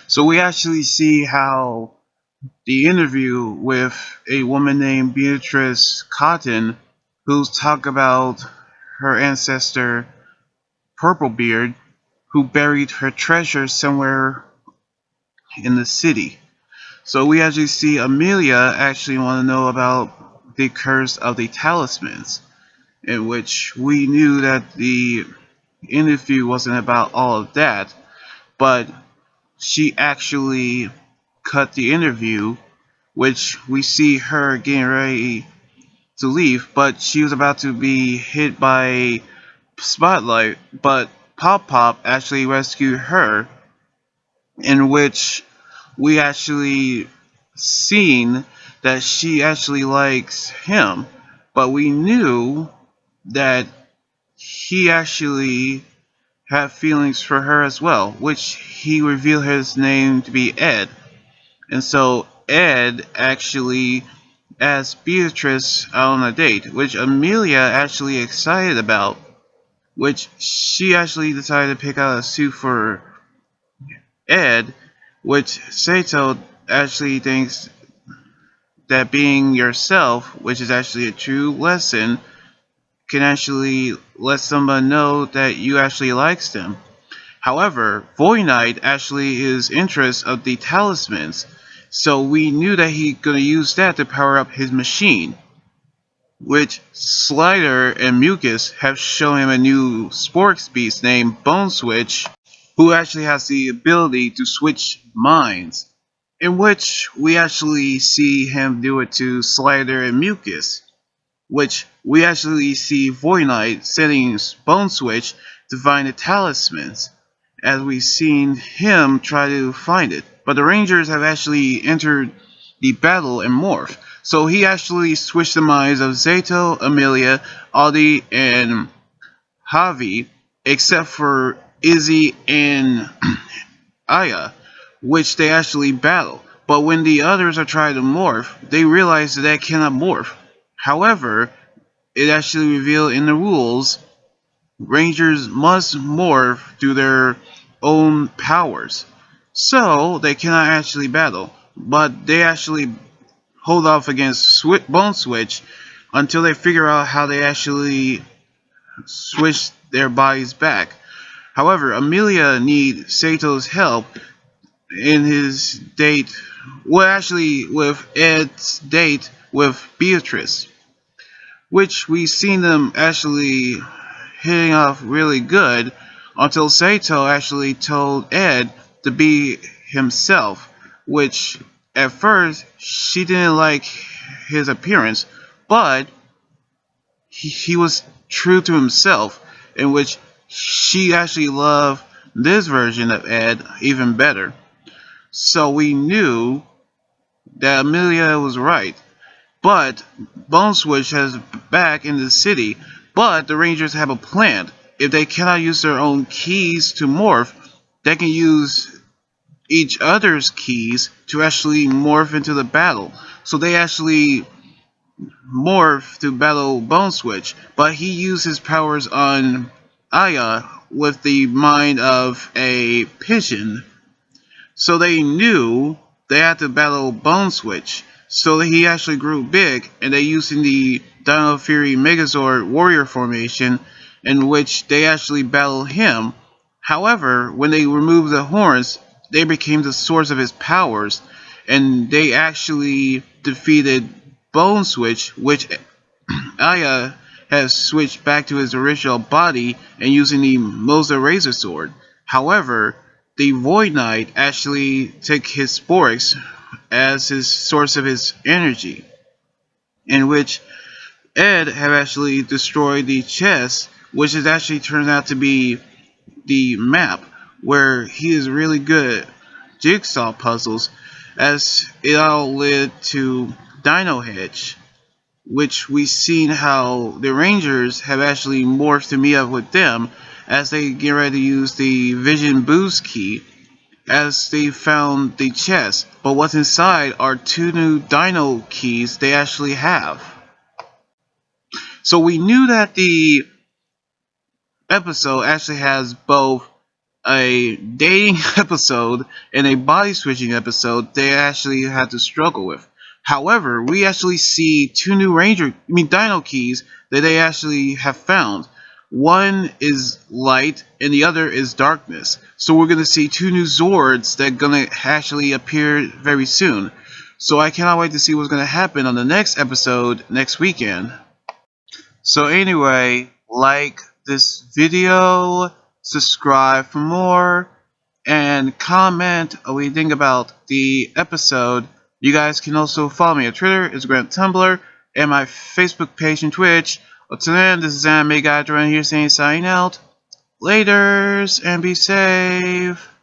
So we actually see how the interview with a woman named Beatrice Cotton, who's talk about her ancestor Purplebeard, who buried her treasure somewhere in the city. So we actually see Amelia actually want to know about the curse of the talismans, in which we knew that the interview wasn't about all of that, but she actually cut the interview, which we see her getting ready to leave, but she was about to be hit by a spotlight, but Pop Pop actually rescued her, in which we actually seen that she actually likes him, but we knew that he actually had feelings for her as well, which he revealed his name to be Ed. And so Ed actually asked Beatrice out on a date, which Amelia actually excited about, which she actually decided to pick out a suit for Ed, which Sato actually thinks that being yourself, which is actually a true lesson, can actually let someone know that you actually likes them. However, Void Knight actually is interest of the talismans, so we knew that he gonna use that to power up his machine, which Slider and Mucus have shown him a new spork beast named Bone Switch, who actually has the ability to switch minds, in which we actually see him do it to Slider and Mucus, which we actually see Void Knight setting Bone Switch to find the talismans, as we've seen him try to find it. But the Rangers have actually entered the battle and morph. So he actually switched the minds of Zato, Amelia, Audie, and Javi, except for Izzy and Aya, which they actually battle. But when the others are trying to morph, they realize that they cannot morph. However, it actually revealed in the rules Rangers must morph through their own powers. So they cannot actually battle. But they actually hold off against Bone Switch until they figure out how they actually switch their bodies back. However, Amelia needs Sato's help in his date, well, actually, with Ed's date with Beatrice, which we seen them actually hitting off really good until Sato actually told Ed to be himself, which at first she didn't like his appearance, but he was true to himself, in which she actually loved this version of Ed even better. So we knew that Amelia was right. But Bone Switch has back in the city, but the Rangers have a plan. If they cannot use their own keys to morph, they can use each other's keys to actually morph into the battle. So they actually morph to battle Bone Switch, but he used his powers on Aya with the mind of a pigeon. So they knew they had to battle Bone Switch. So he actually grew big, and they used in the Dino Fury Megazord Warrior formation, in which they actually battled him. However, when they removed the horns, they became the source of his powers, and they actually defeated Bone Switch, which Aya has switched back to his original body and using the Moza Razor Sword. However, the Void Knight actually took his sporks as his source of his energy, in which Ed have actually destroyed the chest, which has actually turned out to be the map, where he is really good at jigsaw puzzles, as it all led to Dino Hedge, which we've seen how the Rangers have actually morphed to meet up with them as they get ready to use the Vision Boost key as they found the chest. But what's inside are two new Dino keys they actually have. So we knew that the episode actually has both a dating episode and a body switching episode they actually had to struggle with. However, we actually see two new Dino keys that they actually have found. One is light and the other is darkness. So we're gonna see two new Zords that are gonna actually appear very soon. So I cannot wait to see what's gonna happen on the next episode next weekend. So anyway, like this video, subscribe for more, and comment what you think about the episode. You guys can also follow me on Twitter, Instagram, Tumblr, and my Facebook page and Twitch. Until then, this is Anime Guy Duran here saying signing out. Laters, and be safe.